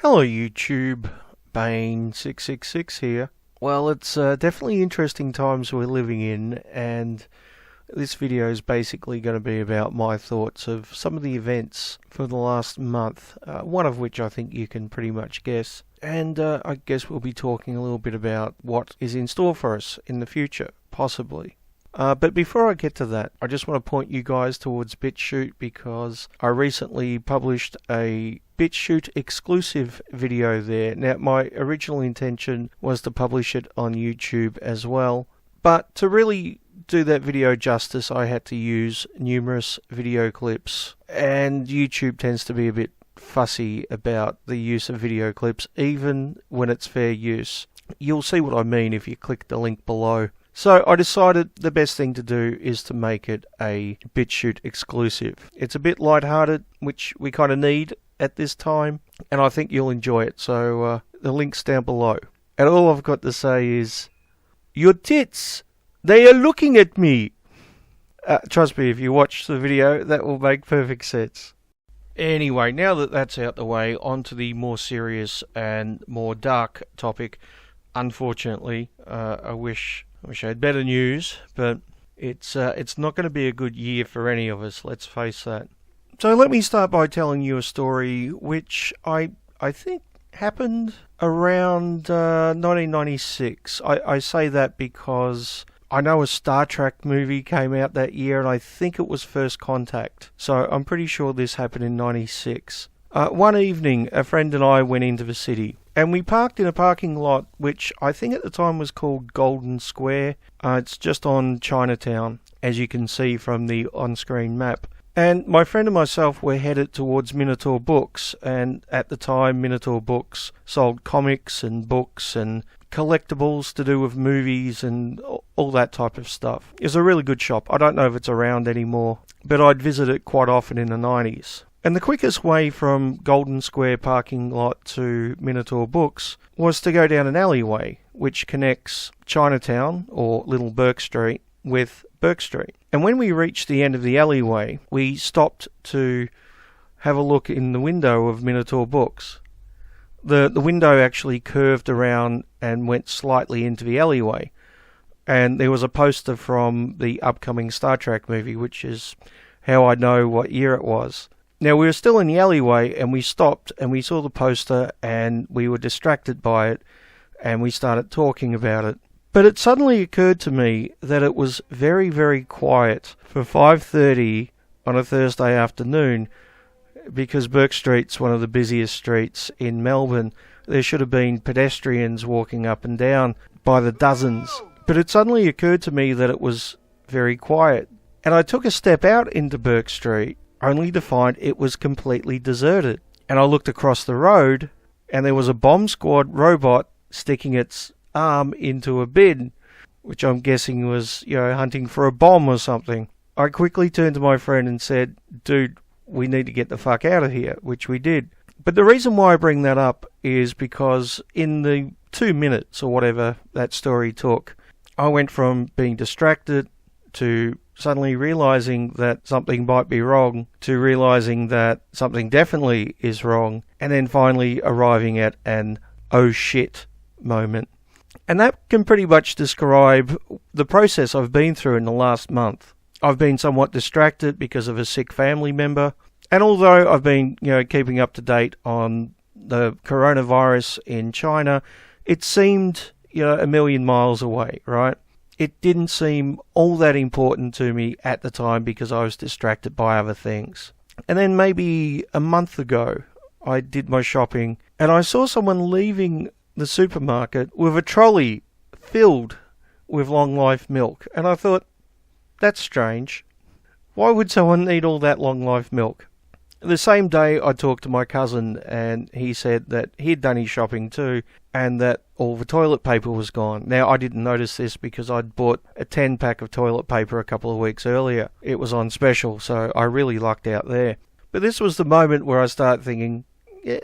Hello YouTube, Bane666 here. Well, it's definitely interesting times we're living in, and this video is basically going to be about my thoughts of some of the events for the last month, one of which I think you can pretty much guess. And I guess we'll be talking a little bit about what is in store for us in the future, possibly. But before I get to that, I just want to point you guys towards BitChute, because I recently published a BitChute exclusive video there. Now, my original intention was to publish it on YouTube as well, but to really do that video justice, I had to use numerous video clips, and YouTube tends to be a bit fussy about the use of video clips, even when it's fair use. You'll see what I mean if you click the link below. So I decided the best thing to do is to make it a BitChute exclusive. It's a bit lighthearted, which we kind of need at this time, and I think you'll enjoy it. So the link's down below. And all I've got to say is, your tits, they are looking at me. Trust me, if you watch the video, that will make perfect sense. Anyway, now that that's out the way, on to the more serious and more dark topic. Unfortunately, I wish I had better news, but it's not going to be a good year for any of us, let's face that. So let me start by telling you a story which I think happened around 1996. I say that because I know a Star Trek movie came out that year, and I think it was First Contact. So I'm pretty sure this happened in 96. One evening, a friend and I went into the city, and we parked in a parking lot which I think at the time was called Golden Square. It's just on Chinatown, as you can see from the on-screen map. And my friend and myself were headed towards Minotaur Books, and at the time Minotaur Books sold comics and books and collectibles to do with movies and all that type of stuff. It was a really good shop. I don't know if it's around anymore, but I'd visit it quite often in the 90s. And the quickest way from Golden Square parking lot to Minotaur Books was to go down an alleyway which connects Chinatown, or Little Bourke Street, with Bourke Street. And when we reached the end of the alleyway, we stopped to have a look in the window of Minotaur Books. The window actually curved around and went slightly into the alleyway. And there was a poster from the upcoming Star Trek movie, which is how I know what year it was. Now, we were still in the alleyway, and we stopped, and we saw the poster, and we were distracted by it, and we started talking about it. But it suddenly occurred to me that it was very, very quiet for 5:30 on a Thursday afternoon, because Bourke Street's one of the busiest streets in Melbourne. There should have been pedestrians walking up and down by the dozens. But it suddenly occurred to me that it was very quiet. And I took a step out into Bourke Street, only to find it was completely deserted. And I looked across the road, and there was a bomb squad robot sticking its arm into a bin, which I'm guessing was, hunting for a bomb or something. I quickly turned to my friend and said, "Dude, we need to get the fuck out of here," which we did. But the reason why I bring that up is because in the 2 minutes or whatever that story took, I went from being distracted to suddenly realizing that something might be wrong, to realizing that something definitely is wrong, and then finally arriving at an oh shit moment. And that can pretty much describe the process I've been through in the last month. I've been somewhat distracted because of a sick family member, and although I've been, keeping up to date on the coronavirus in China, it seemed, a million miles away, right? It didn't seem all that important to me at the time because I was distracted by other things. And then maybe a month ago, I did my shopping, and I saw someone leaving the supermarket with a trolley filled with long life milk. And I thought, that's strange. Why would someone need all that long life milk? The same day I talked to my cousin, and he said that he'd done his shopping too, and that all the toilet paper was gone. Now, I didn't notice this because I'd bought a 10-pack of toilet paper a couple of weeks earlier. It was on special, so I really lucked out there. But this was the moment where I started thinking,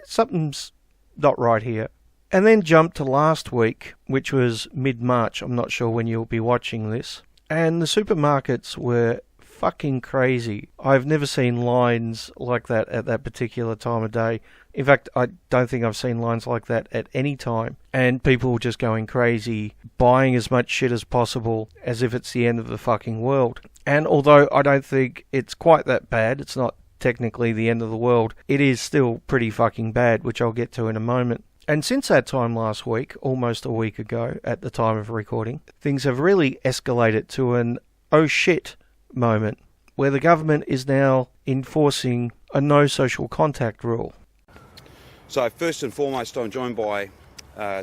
something's not right here. And then jumped to last week, which was mid-March. I'm not sure when you'll be watching this. And the supermarkets were fucking crazy. I've never seen lines like that at that particular time of day. In fact, I don't think I've seen lines like that at any time. And people just going crazy, buying as much shit as possible as if it's the end of the fucking world. And although I don't think it's quite that bad, it's not technically the end of the world, it is still pretty fucking bad, which I'll get to in a moment. And since that time last week, almost a week ago at the time of recording, things have really escalated to an oh shit moment, where the government is now enforcing a no social contact rule. So first and foremost, I'm joined by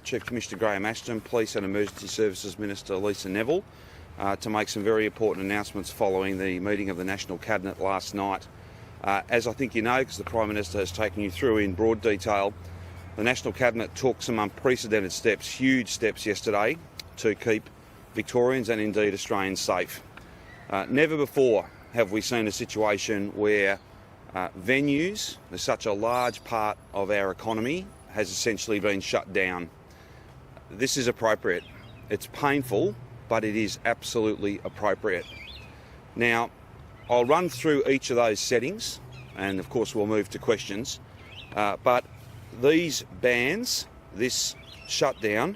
Chief Commissioner Graham Ashton, Police and Emergency Services Minister Lisa Neville, to make some very important announcements following the meeting of the National Cabinet last night. As I think you know, because the Prime Minister has taken you through in broad detail, the National Cabinet took some unprecedented steps, huge steps yesterday, to keep Victorians and indeed Australians safe. Never before have we seen a situation where venues, as such a large part of our economy, has essentially been shut down. This is appropriate. It's painful, but it is absolutely appropriate. Now, I'll run through each of those settings, and of course we'll move to questions, but these bans, this shutdown,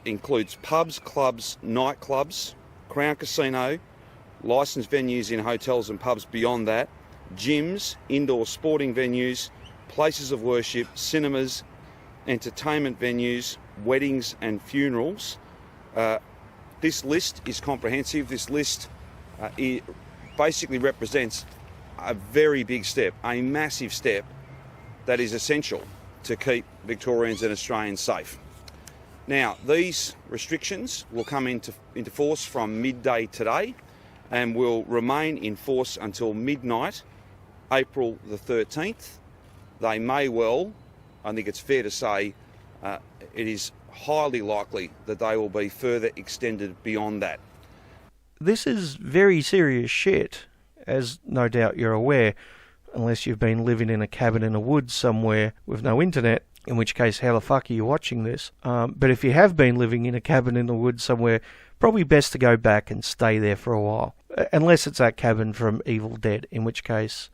includes pubs, clubs, nightclubs, Crown Casino, licensed venues in hotels and pubs beyond that, gyms, indoor sporting venues, places of worship, cinemas, entertainment venues, weddings and funerals. This list is comprehensive. This list basically represents a very big step, a massive step that is essential to keep Victorians and Australians safe. Now, these restrictions will come into force from midday today and will remain in force until midnight, April the 13th. They may well, I think it's fair to say, it is highly likely that they will be further extended beyond that. This is very serious shit, as no doubt you're aware, unless you've been living in a cabin in a woods somewhere with no internet, in which case how the fuck are you watching this? But if you have been living in a cabin in the woods somewhere, probably best to go back and stay there for a while. Unless it's that cabin from Evil Dead, in which case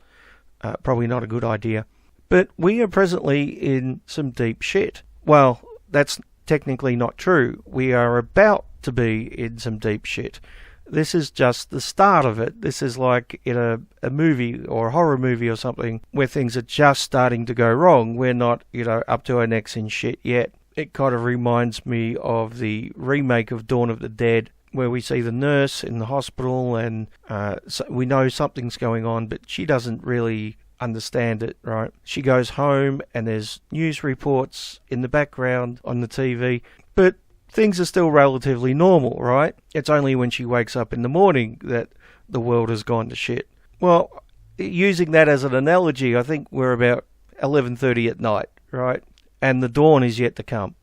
probably not a good idea. But we are presently in some deep shit. Well, that's technically not true. We are about to be in some deep shit. This is just the start of it. This is like in a movie or a horror movie or something where things are just starting to go wrong. We're not, up to our necks in shit yet. It kind of reminds me of the remake of Dawn of the Dead, where we see the nurse in the hospital and so we know something's going on, but she doesn't really understand it, right? She goes home and there's news reports in the background on the TV, but things are still relatively normal, right? It's only when she wakes up in the morning that the world has gone to shit. Well, using that as an analogy, I think we're about 11:30 at night, right? And the dawn is yet to come.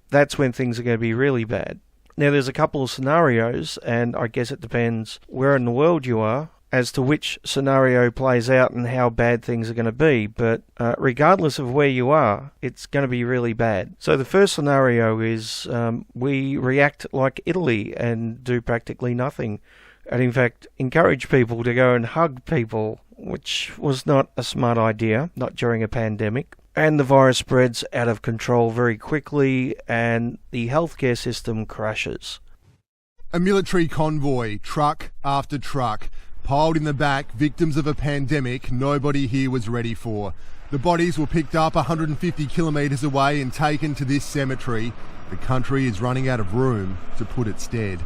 That's when things are going to be really bad. Now, there's a couple of scenarios, and I guess it depends where in the world you are as to which scenario plays out and how bad things are going to be. But regardless of where you are, it's going to be really bad. So the first scenario is we react like Italy and do practically nothing. And in fact, encourage people to go and hug people, which was not a smart idea, not during a pandemic. And the virus spreads out of control very quickly and the healthcare system crashes. A military convoy, truck after truck, piled in the back, victims of a pandemic nobody here was ready for. The bodies were picked up 150 kilometres away and taken to this cemetery. The country is running out of room to put its dead.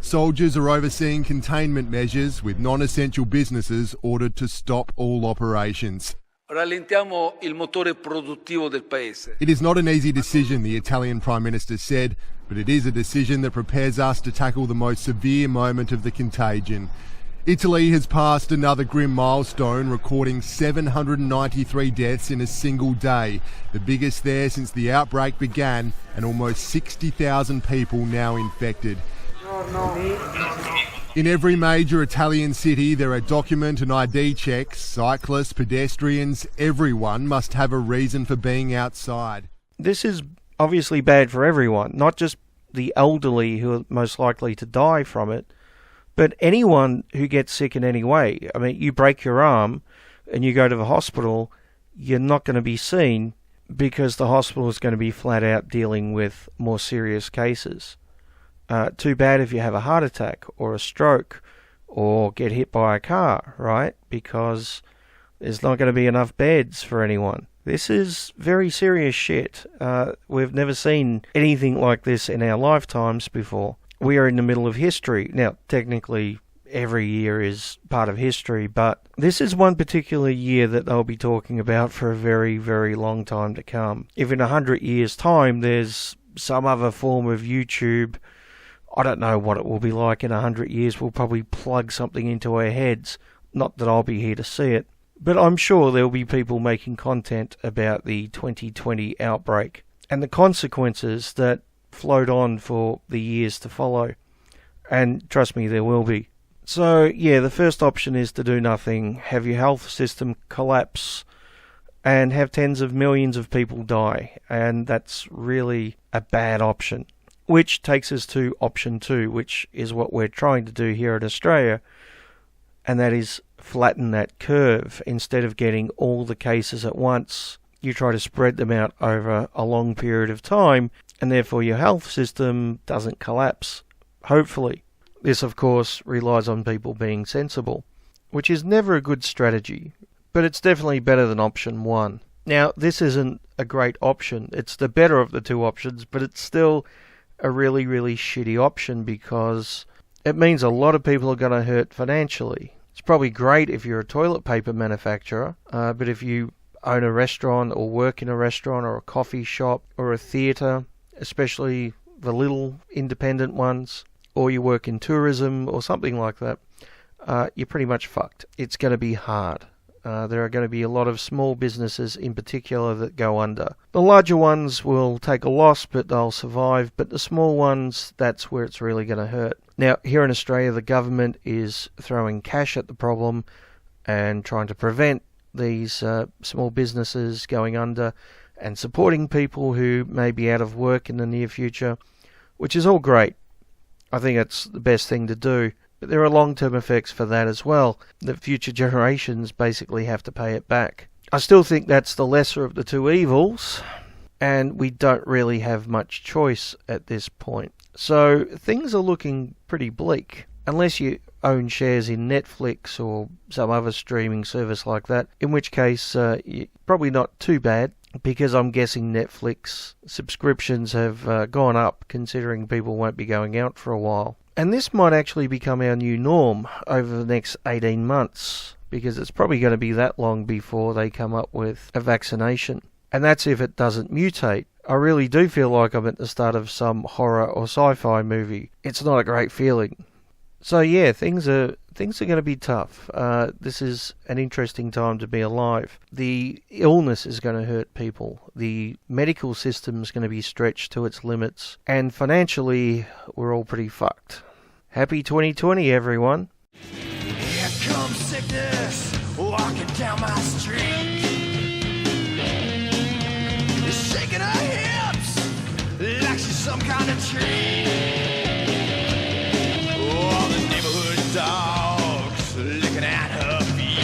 Soldiers are overseeing containment measures, with non-essential businesses ordered to stop all operations. Rallentiamo il motore produttivo del paese. It is not an easy decision, the Italian Prime Minister said, but it is a decision that prepares us to tackle the most severe moment of the contagion. Italy has passed another grim milestone, recording 793 deaths in a single day, the biggest there since the outbreak began, and almost 60,000 people now infected. In every major Italian city, there are document and ID checks. Cyclists, pedestrians, everyone must have a reason for being outside. This is obviously bad for everyone, not just the elderly who are most likely to die from it, But anyone who gets sick in any way, I mean, you break your arm and you go to the hospital, you're not going to be seen because the hospital is going to be flat out dealing with more serious cases. Too bad if you have a heart attack or a stroke or get hit by a car, right? Because there's not going to be enough beds for anyone. This is very serious shit. We've never seen anything like this in our lifetimes before. We are in the middle of history. Now, technically, every year is part of history, but this is one particular year that they'll be talking about for a very, very long time to come. If in 100 years' time there's some other form of YouTube, I don't know what it will be like in 100 years. We'll probably plug something into our heads. Not that I'll be here to see it. But I'm sure there'll be people making content about the 2020 outbreak and the consequences that flowed on for the years to follow. And trust me, there will be. So, yeah, the first option is to do nothing, have your health system collapse, and have tens of millions of people die. And that's really a bad option. Which takes us to option 2, which is what we're trying to do here in Australia, and that is flatten that curve. Instead of getting all the cases at once, you try to spread them out over a long period of time, and therefore your health system doesn't collapse, hopefully. This, of course, relies on people being sensible, which is never a good strategy, but it's definitely better than option 1. Now, this isn't a great option. It's the better of the two options, but it's still a really, really shitty option because it means a lot of people are going to hurt financially. It's probably great if you're a toilet paper manufacturer, but if you own a restaurant or work in a restaurant or a coffee shop or a theatre, especially the little independent ones, or you work in tourism or something like that, you're pretty much fucked. It's going to be hard. There are going to be a lot of small businesses in particular that go under. The larger ones will take a loss, but they'll survive. But the small ones, that's where it's really going to hurt. Now, here in Australia, the government is throwing cash at the problem and trying to prevent these small businesses going under and supporting people who may be out of work in the near future, which is all great. I think it's the best thing to do. But there are long-term effects for that as well, that future generations basically have to pay it back. I still think that's the lesser of the two evils, and we don't really have much choice at this point. So things are looking pretty bleak, unless you own shares in Netflix or some other streaming service like that, in which case probably not too bad, because I'm guessing Netflix subscriptions have gone up, considering people won't be going out for a while. And this might actually become our new norm over the next 18 months, because it's probably going to be that long before they come up with a vaccination. And that's if it doesn't mutate. I really do feel like I'm at the start of some horror or sci-fi movie. It's not a great feeling. So yeah, things are going to be tough. This is an interesting time to be alive. The illness is going to hurt people. The medical system is going to be stretched to its limits. And financially, we're all pretty fucked. Happy 2020, everyone. Here comes sickness, walking down my street. Shaking her hips like she's some kind of treat. All the neighborhood dogs licking at her feet.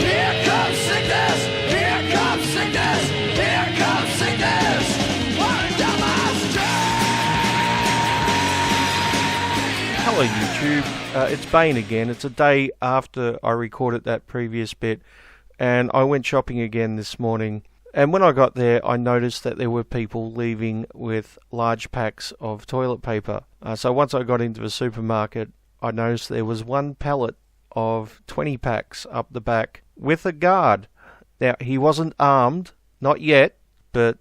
Here comes sickness, here comes sickness, here comes sickness, walking down my street. Hello YouTube, it's Bane again. It's a day after I recorded that previous bit, and I went shopping again this morning. And when I got there, I noticed that there were people leaving with large packs of toilet paper. So once I got into the supermarket, I noticed there was one pallet of 20 packs up the back with a guard. Now, he wasn't armed, not yet, but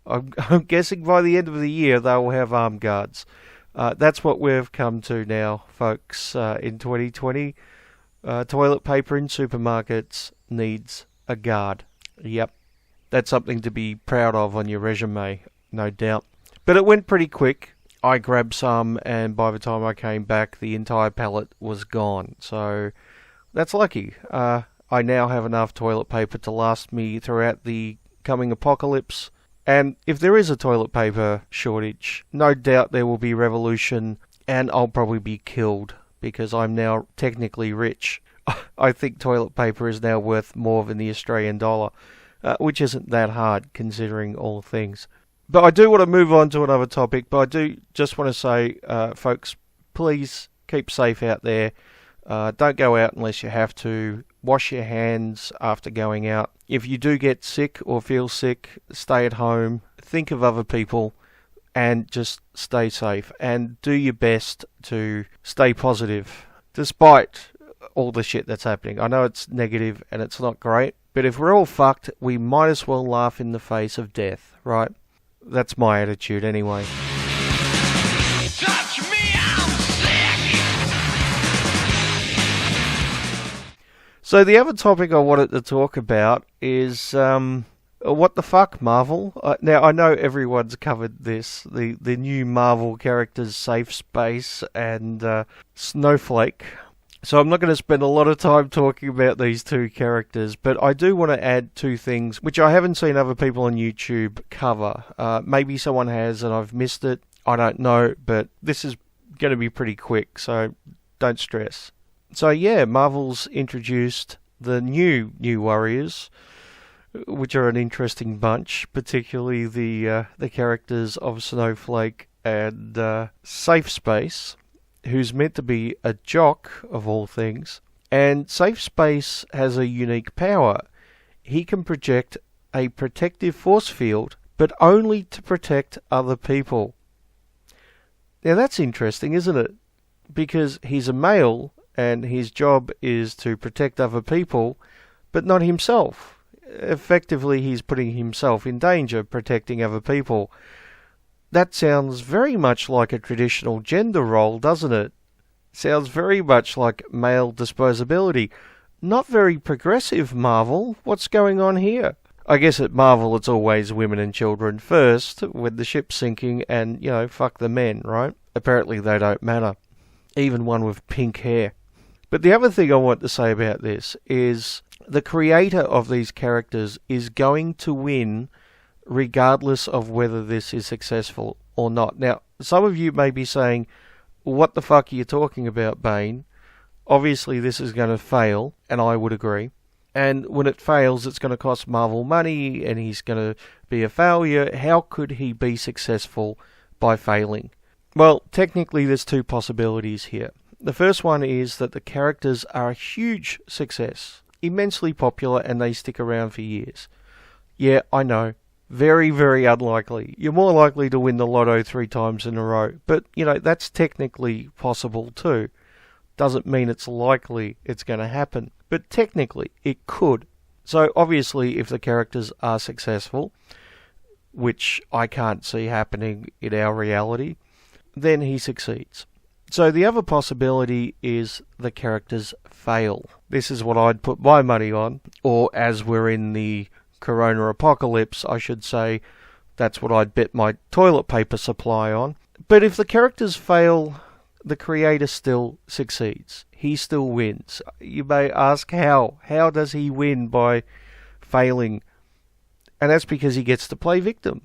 I'm guessing by the end of the year they'll have armed guards. That's what we've come to now, folks, in 2020. Toilet paper in supermarkets needs a guard. Yep. That's something to be proud of on your resume, no doubt. But it went pretty quick. I grabbed some, and by the time I came back, the entire pallet was gone. So that's lucky. I now have enough toilet paper to last me throughout the coming apocalypse, And if there is a toilet paper shortage, no doubt there will be revolution, and I'll probably be killed because I'm now technically rich. I think toilet paper is now worth more than the Australian dollar, which isn't that hard considering all things. But I do want to move on to another topic, but I do just want to say, folks, please keep safe out there. Don't go out unless you have to. Wash your hands after going out. If you do get sick or feel sick, stay at home. Think of other people and just stay safe. And do your best to stay positive, despite all the shit that's happening. I know it's negative and it's not great, but if we're all fucked, we might as well laugh in the face of death, right? That's my attitude anyway. Touch me, I'm sick. So the other topic I wanted to talk about is what the fuck, Marvel? Now, I know everyone's covered this, the new Marvel characters, Safe Space and Snowflake. So I'm not going to spend a lot of time talking about these two characters, but I do want to add two things, which I haven't seen other people on YouTube cover. Maybe someone has and I've missed it. I don't know, but this is going to be pretty quick, so don't stress. So yeah, Marvel's introduced the new Warriors, which are an interesting bunch, particularly the characters of Snowflake and Safe Space, who's meant to be a jock, of all things. And Safe Space has a unique power. He can project a protective force field, but only to protect other people. Now that's interesting, isn't it? Because he's a male, and his job is to protect other people, but not himself. Effectively, he's putting himself in danger, protecting other people. That sounds very much like a traditional gender role, doesn't it? Sounds very much like male disposability. Not very progressive, Marvel. What's going on here? I guess at Marvel it's always women and children first, with the ship sinking, and, fuck the men, right? Apparently they don't matter. Even one with pink hair. But the other thing I want to say about this is the creator of these characters is going to win regardless of whether this is successful or not. Now, some of you may be saying, what the fuck are you talking about, Bane? Obviously this is going to fail, and I would agree. And when it fails, it's going to cost Marvel money, and he's going to be a failure. How could he be successful by failing? Well, technically there's two possibilities here. The first one is that the characters are a huge success, immensely popular, and they stick around for years. Yeah, I know. Very, very unlikely. You're more likely to win the lotto 3 times in a row. But, that's technically possible too. Doesn't mean it's likely it's going to happen. But technically, it could. So, obviously, if the characters are successful, which I can't see happening in our reality, then he succeeds. So the other possibility is the characters fail. This is what I'd put my money on. Or, as we're in the Corona apocalypse, I should say, that's what I'd bet my toilet paper supply on. But if the characters fail, the creator still succeeds. He still wins. You may ask how. How does he win by failing? And that's because he gets to play victim.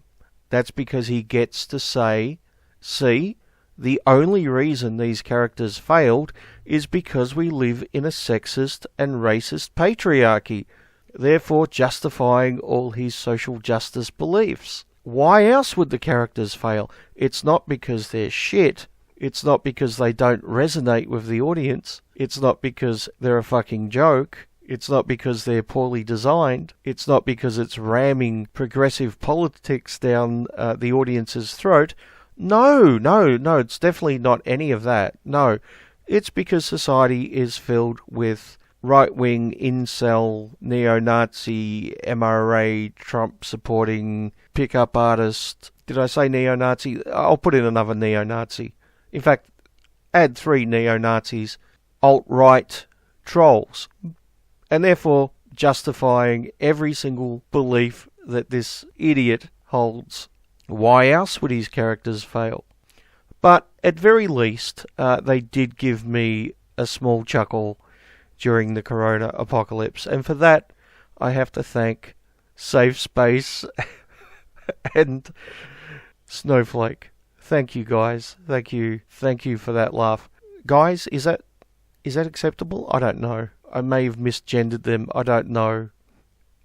That's because he gets to say, see, the only reason these characters failed is because we live in a sexist and racist patriarchy, therefore justifying all his social justice beliefs. Why else would the characters fail? It's not because they're shit. It's not because they don't resonate with the audience. It's not because they're a fucking joke. It's not because they're poorly designed. It's not because it's ramming progressive politics down the audience's throat. No, it's definitely not any of that. No, it's because society is filled with right-wing, incel, neo-Nazi, MRA, Trump-supporting, pick-up artist. Did I say neo-Nazi? I'll put in another neo-Nazi. In fact, add 3 neo-Nazis, alt-right trolls. And therefore justifying every single belief that this idiot holds. Why else would his characters fail? But at very least, they did give me a small chuckle during the Corona apocalypse. And for that, I have to thank Safe Space and Snowflake. Thank you, guys. Thank you for that laugh. Guys, is that acceptable? I don't know. I may have misgendered them. I don't know.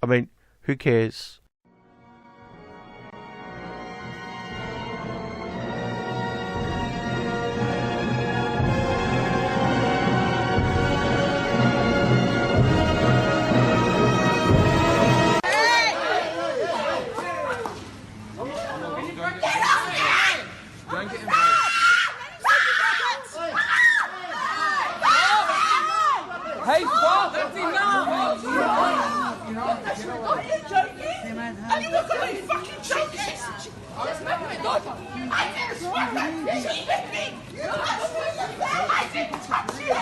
I mean, who cares? Hey, stop! That's enough! Are you joking? Are you fucking joking? Just make my daughter. I didn't swear that. She hit me. I didn't touch you. I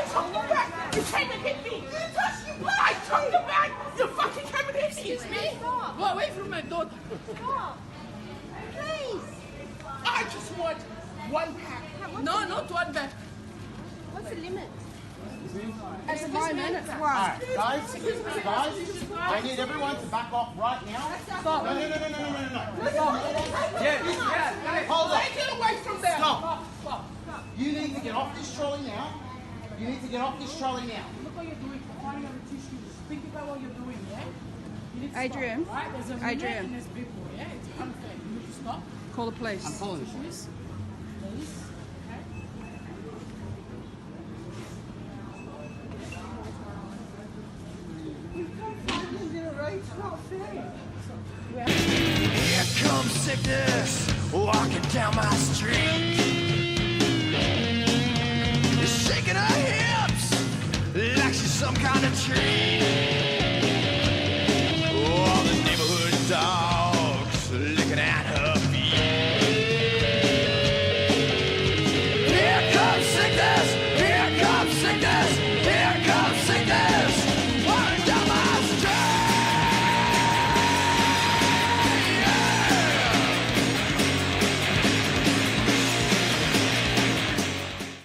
took the bag. You came and hit me. You touched the bag. I took the bag. You fucking came and hit me. Excuse me? Go away from my daughter. Stop. Please. I just want one pack. No, not one pack. What's the limit? It's 5 minutes. Alright, guys, I need everyone to back off right now. Stop. No. Stop. Yeah. Hold on. Take it away from there. Stop. You need to get off this trolley now. You need to get off this trolley now. Look what you're doing. Finding other tissues. Think about what you're doing, yeah? You need to Adrian. Stop, right? There's a woman and there's people, yeah? It's unfair. You need to stop. Call the police. I'm calling the police. Please. Here comes sickness walking down my street. She's shaking her hips like she's some kind of tree.